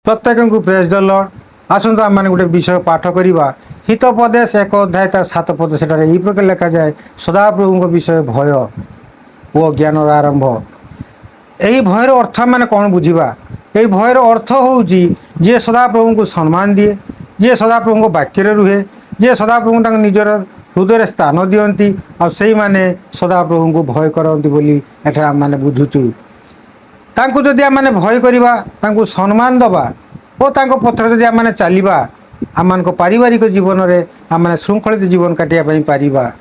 प्रत्येक को praise the Lord. आसतु आम मैंने गोटे विषय पाठ करवा हितोपदेश 1 अध्याय तार 7 पद से प्रकार लिखा जाए सदाप्रभु विषय भय ओ ज्ञान आरंभ। यही भयर अर्थ मैंने कौन बुझा यही भयर अर्थ हूँ जी सदाप्रभु को सम्मान दिए जी सदाप्रभु वाक्य रुहे जी सदाप्रभु निजर हृदय स्थान दियंती आई मैंने सदाप्रभु को भय करती बोली एठार आम मैंने बुझुचु। तांको जदि आम मैंने भय करवा तांको सम्मान दबा और तांको पथर जदि आम मैंने चलवा आम पारिवारिक जीवन में आम मैंने श्रृंखलित जीवन काटिया पारिबा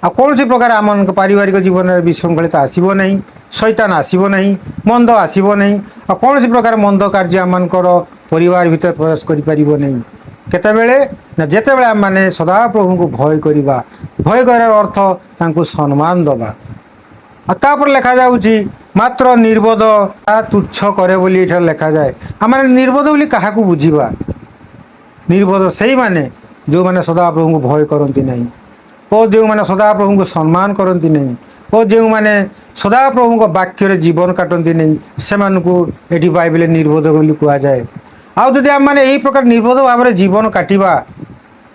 आ कौन सी प्रकार आम पारिवारिक जीवन में विशृंखलित आसब नहीं शैतान आसब नहीं मंद आसब नहीं आ कौन सी प्रकार मंद कार्य आमर परिवार भीतर प्रवेश कर केतबेले जेतेबेले आम मैंने सदाप्रभु को भय करवा भय कर अर्थ तांको सम्मान दबा तापर लिखा जाऊँगी मात्र निर्बोध तुच्छ करे बोली एठार लिखा जाए आम निर्बोध बोली क्या बुझा निर्बोध से माने जो मैंने सदाप्रभु को भय करती नहीं और जो मैंने सदाप्रभु को सम्मान करती नहीं और जो मैंने सदाप्रभु को वाक्य जीवन काटती नहीं से ये बाइबल निर्बोध बोली कहुए। आदि आम मैंने यही प्रकार निर्बोध भाव में जीवन काटिबा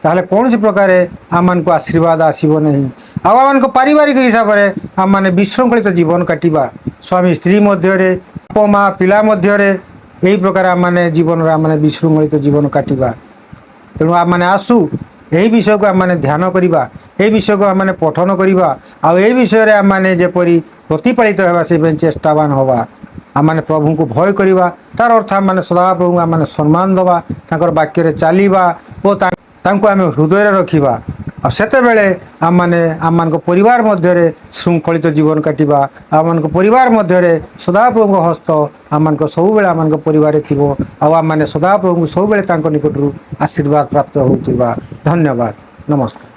ताहले कौन सी प्रकार आम को आशीर्वाद आसब नहीं आम पारिवारिक हिसाब से आम मैंने विशृंखलित जीवन काटिबा स्वामी स्त्री मध्य माँ पिला मध्य यही प्रकार आम मैंने जीवन आम मैंने विशृंखलित जीवन काटिबा। तेणु आम मैंने आसू यही विषय को आम मैंने ध्यान करवा यही विषय को आम मैंने पठन करवा आई विषय आम मैंने जेपरी प्रतिपालित होगा से चेष्टावान हवा आम मैंने प्रभु को भय करवा तार अर्थ आम मैंने सदाप्रभु आम मैंने सम्मान दवा तांकर वाक्य चलवा और आम हृदय रखा और सेतेबेले आम मैंने आम परिवार मध्य श्रृंखलित जीवन काटिबा आम परिवार मध्य सदाप्रभु हस्त आम सब बेले आम परिवार थी आम मैंने सदाप्रभु सब बेले निकटू आशीर्वाद प्राप्त होता। धन्यवाद। नमस्कार।